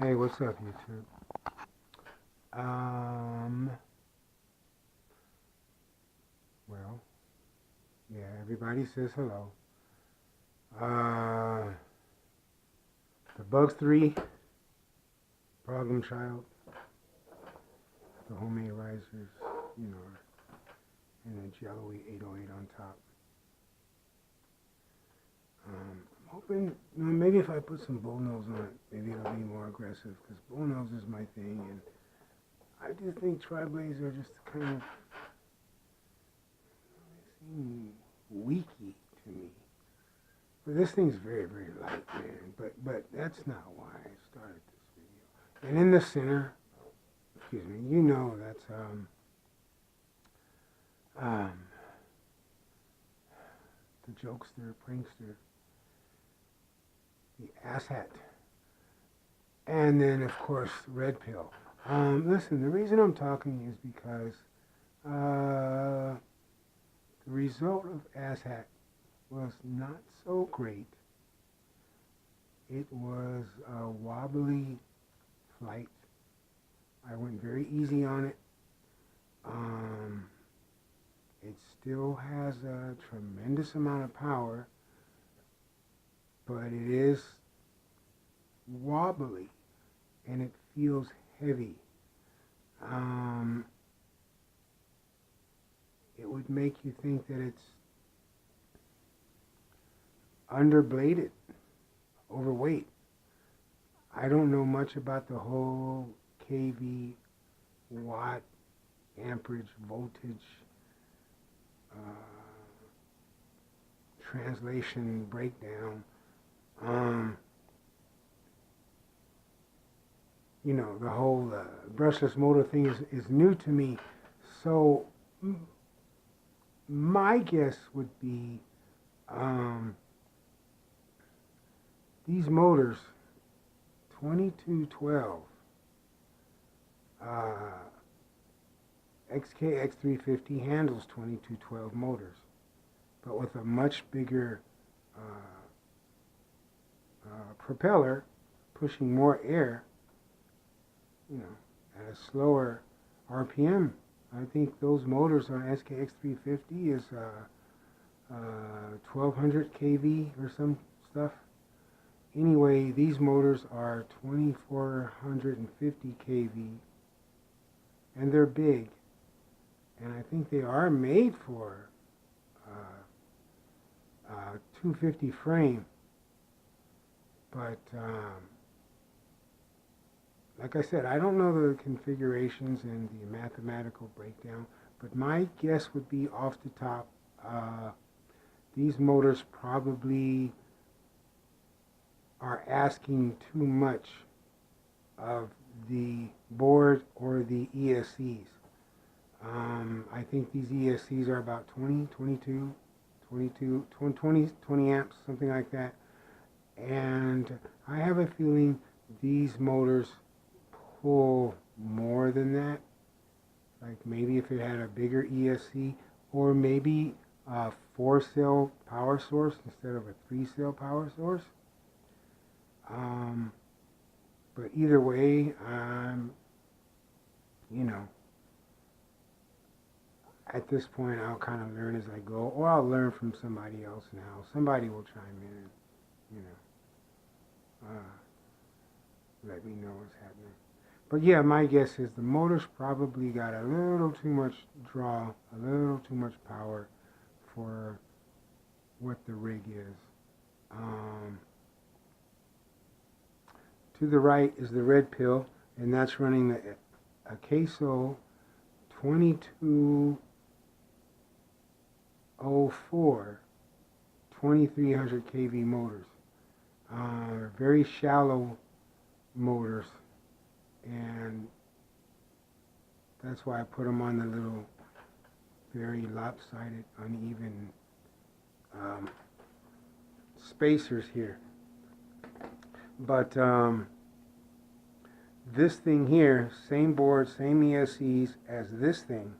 Hey, what's up, YouTube? Um, well, yeah, everybody says hello. Uh, the Bugs 3, Problem Child, the homemade risers, you know, and the jello-y 808 on top. I'm hoping, maybe if I put some bullnose on it, maybe it'll be more aggressive, because bullnose is my thing, and I just think tri-blades are just kind of, they seem weaky to me. But this thing's very, very light, man. But that's not why I started this video. And in the center, excuse me, that's um, the jokester, prankster, the AssHat, and then of course Red Pill. Listen, the reason I'm talking is because the result of AssHat was not so great. It was a wobbly flight. I went very easy on it. It still has a tremendous amount of power, but it is wobbly and it feels heavy. It would make you think that it's underbladed, overweight. I don't know much about the whole kV, watt, amperage, voltage, translation breakdown. The whole brushless motor thing is new to me. So my guess would be these motors, 2212, X350 handles 2212 motors, but with a much bigger propeller, pushing more air, at a slower RPM. I think those motors on SKX350 is 1200 kV or some stuff. Anyway, these motors are 2450 kV, and they're big, and I think they are made for 250 frame, but like I said, I don't know the configurations and the mathematical breakdown, but my guess would be off the top, these motors probably are asking too much of the board or the ESCs. I think these ESCs are about 20 amps, something like that. And I have a feeling these motors pull more than that. Like maybe if it had a bigger ESC, or maybe a 4-cell power source instead of a 3-cell power source. But either way, at this point I'll kind of learn as I go, or I'll learn from somebody else now. Somebody will chime in, let me know what's happening. But yeah, my guess is the motor's probably got a little too much draw, a little too much power for what the rig is. To the right is the Red Pill, and that's running the Queso 2204 2300 kV motors. Very shallow motors, and that's why I put them on the little very lopsided, uneven spacers here. But this thing here, same board, same ESCs as this thing,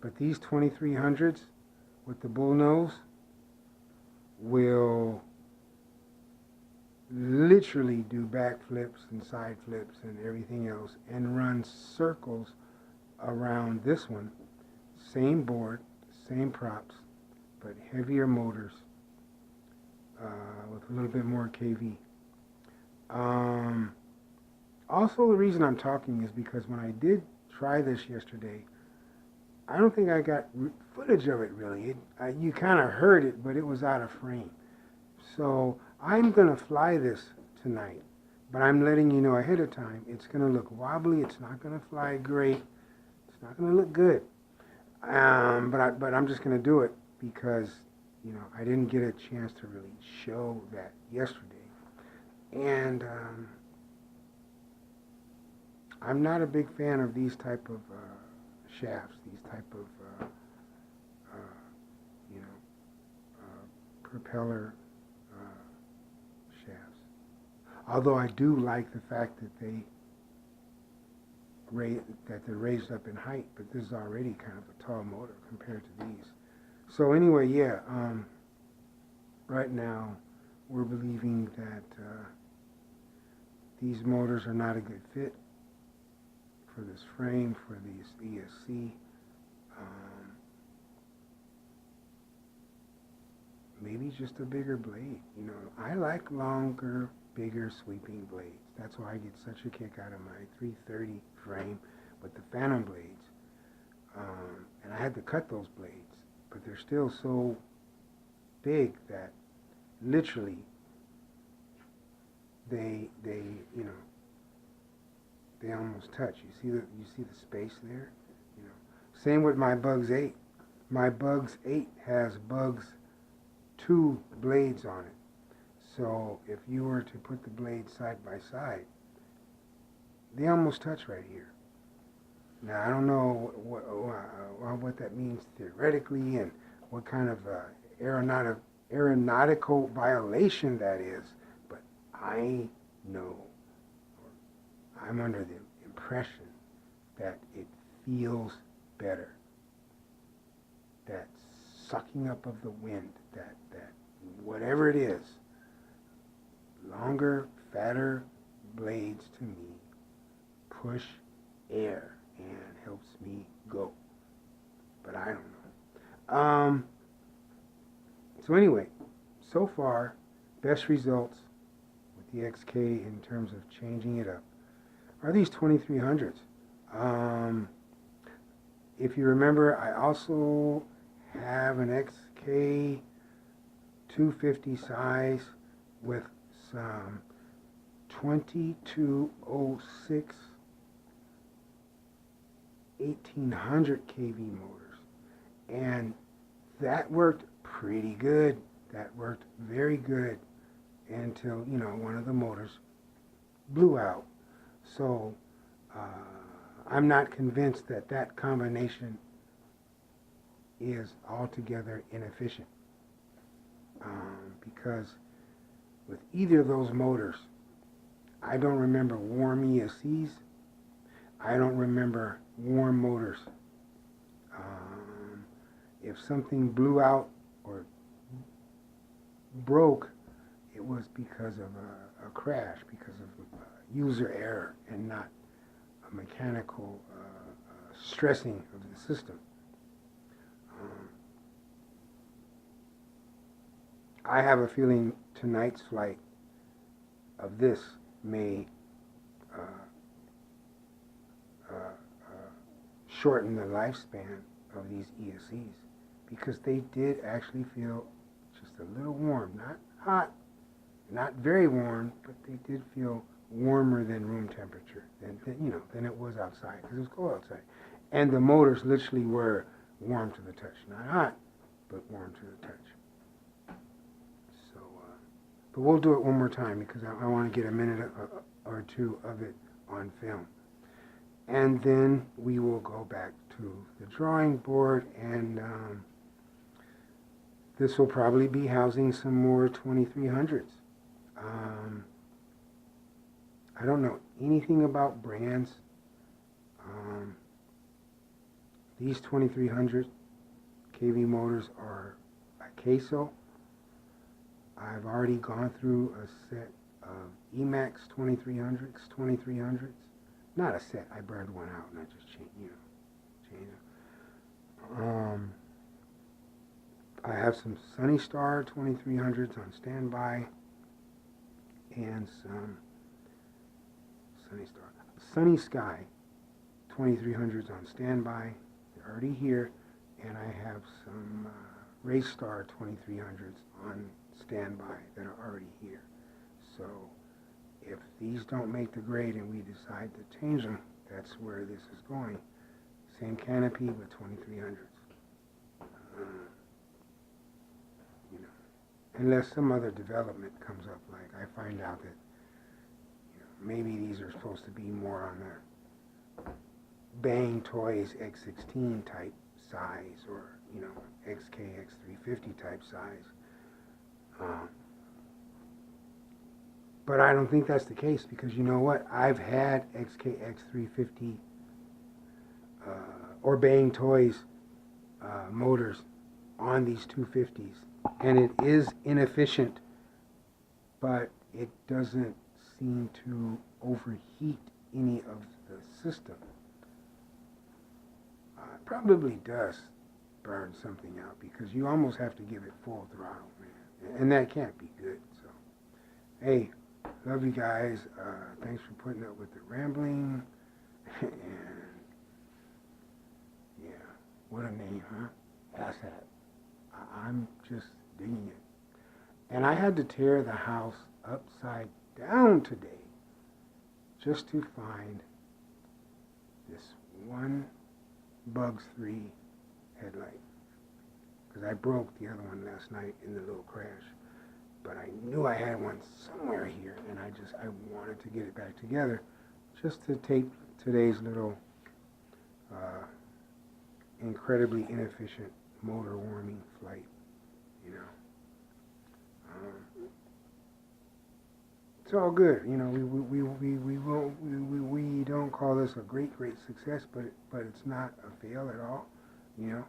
but these 2300s with the bull nose will literally do back flips and side flips and everything else and run circles around this one. Same board, same props, but heavier motors with a little bit more kV. Also, the reason I'm talking is because when I did try this yesterday, I don't think I got footage of it really. You kind of heard it, but it was out of frame. So I'm going to fly this tonight, but I'm letting you know ahead of time. It's going to look wobbly. It's not going to fly great. It's not going to look good. But I'm just going to do it because, you know, I didn't get a chance to really show that yesterday. And I'm not a big fan of these type of shafts, these type of, you know, propeller shafts. Although I do like the fact that they're raised up in height, but this is already kind of a tall motor compared to these. So anyway, yeah, right now we're believing that these motors are not a good fit for this frame, for these ESC. Maybe just a bigger blade. You know, I like longer, bigger sweeping blades. That's why I get such a kick out of my 330 frame with the Phantom blades. And I had to cut those blades, but they're still so big that literally they you know, they almost touch. You see the space there? You know. Same with my Bugs 8. My Bugs 8 has Bugs 2 blades on it. So if you were to put the blades side by side, they almost touch right here. Now I don't know what that means theoretically and what kind of aeronautical violation that is, but I know, I'm under the impression that it feels better. That sucking up of the wind, that whatever it is, longer, fatter blades to me push air and helps me go. But I don't know. So anyway, so far, best results with the XK in terms of changing it up are these 2300s. If you remember, I also have an XK 250 size with some 2206 1800 kV motors, and that worked pretty good. That worked very good until, you know, one of the motors blew out. So I'm not convinced that that combination is altogether inefficient, because with either of those motors, I don't remember warm ESCs. I don't remember warm motors. If something blew out or broke, it was because of a crash, because of user error and not a mechanical stressing of the system. I have a feeling tonight's flight of this may shorten the lifespan of these ESCs, because they did actually feel just a little warm, not hot, not very warm, but they did feel warmer than room temperature, than it was outside, because it was cold outside. And the motors literally were warm to the touch, not hot, but warm to the touch. So, but we'll do it one more time because I want to get a minute or two of it on film. And then we will go back to the drawing board, and this will probably be housing some more 2300s. I don't know anything about brands. These 2300 kV motors are a Queso. I've already gone through a set Emax 2300s. Not a set. I burned one out and I just changed it. I have some Sunny Star 2300s on standby and some Sunny Sky 2300s on standby. They're already here, and I have some racerstar 2300s on standby that are already here. So if these don't make the grade and we decide to change them, that's where this is going. Same canopy with 2300s. You know, unless some other development comes up, like I find out that maybe these are supposed to be more on the Bang Toys X16 type size, or X350 type size. But I don't think that's the case, because you know what? I've had X350 or Bang Toys motors on these 250s, and it is inefficient, but it doesn't seem to overheat any of the system. Probably does burn something out, because you almost have to give it full throttle, man, and that can't be good. So, hey, love you guys. Thanks for putting up with the rambling. And yeah, what a name, huh? AssHat. I'm just digging it. And I had to tear the house upside down today just to find this one Bugs 3 headlight, because I broke the other one last night in the little crash. But I knew I had one somewhere here, and I wanted to get it back together just to tape today's little incredibly inefficient motor warming flight, It's all good, we don't call this a great success, but it's not a fail at all, This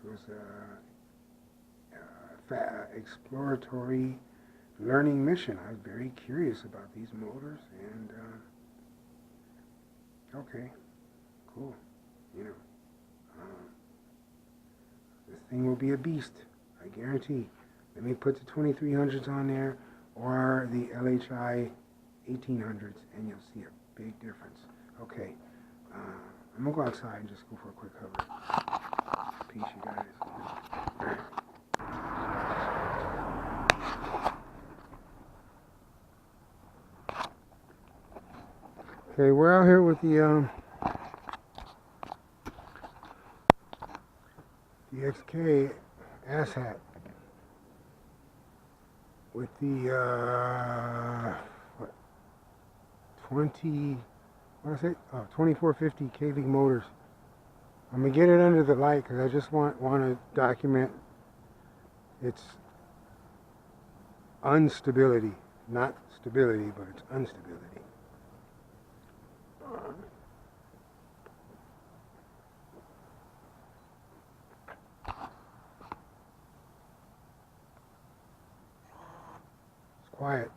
was a exploratory learning mission. I was very curious about these motors, and okay, cool, this thing will be a beast, I guarantee. Let me put the 2300s on there, or the LHI 1800s, and you'll see a big difference. Okay, I'm gonna go outside and just go for a quick hover. Peace, you guys. Okay, we're out here with the XK AssHat with the 2450 kV motors. I'm gonna get it under the light because I just want to document its instability, not stability, but its instability. It's quiet.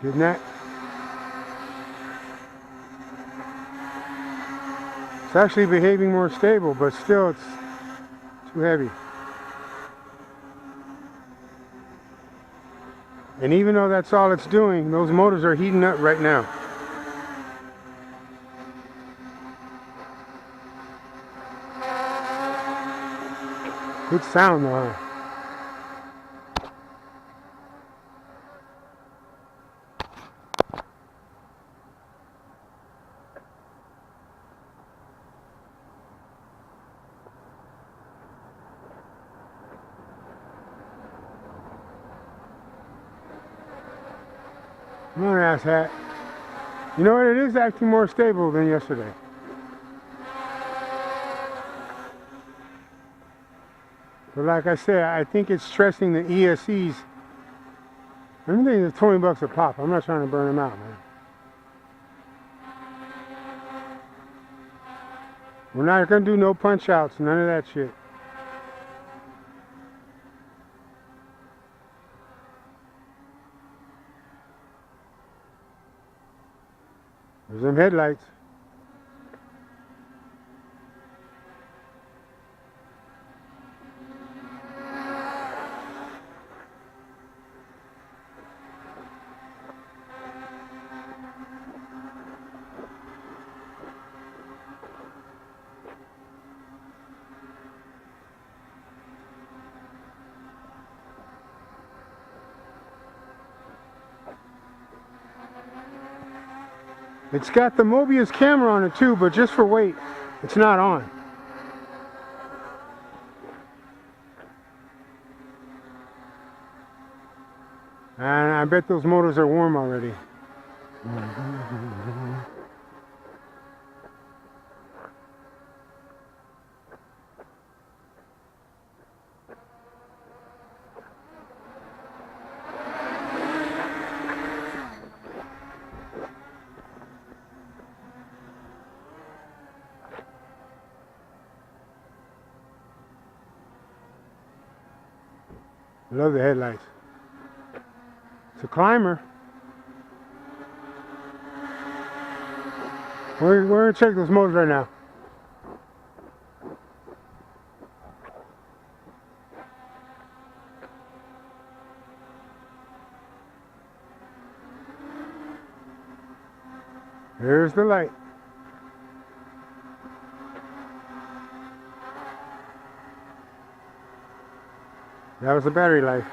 Getting that? It's actually behaving more stable, but still it's too heavy. And even though that's all it's doing, those motors are heating up right now. Good sound though. Come on, AssHat. You know what? It is acting more stable than yesterday. But like I said, I think it's stressing the ESCs Anything is 20 bucks a pop. I'm not trying to burn them out, man. We're not gonna do no punch outs, none of that shit. There's them headlights. It's got the Mobius camera on it too, but just for weight, it's not on. And I bet those motors are warm already. Love the headlights. It's a climber. We're gonna check those motors right now. Here's the light. That was the battery life.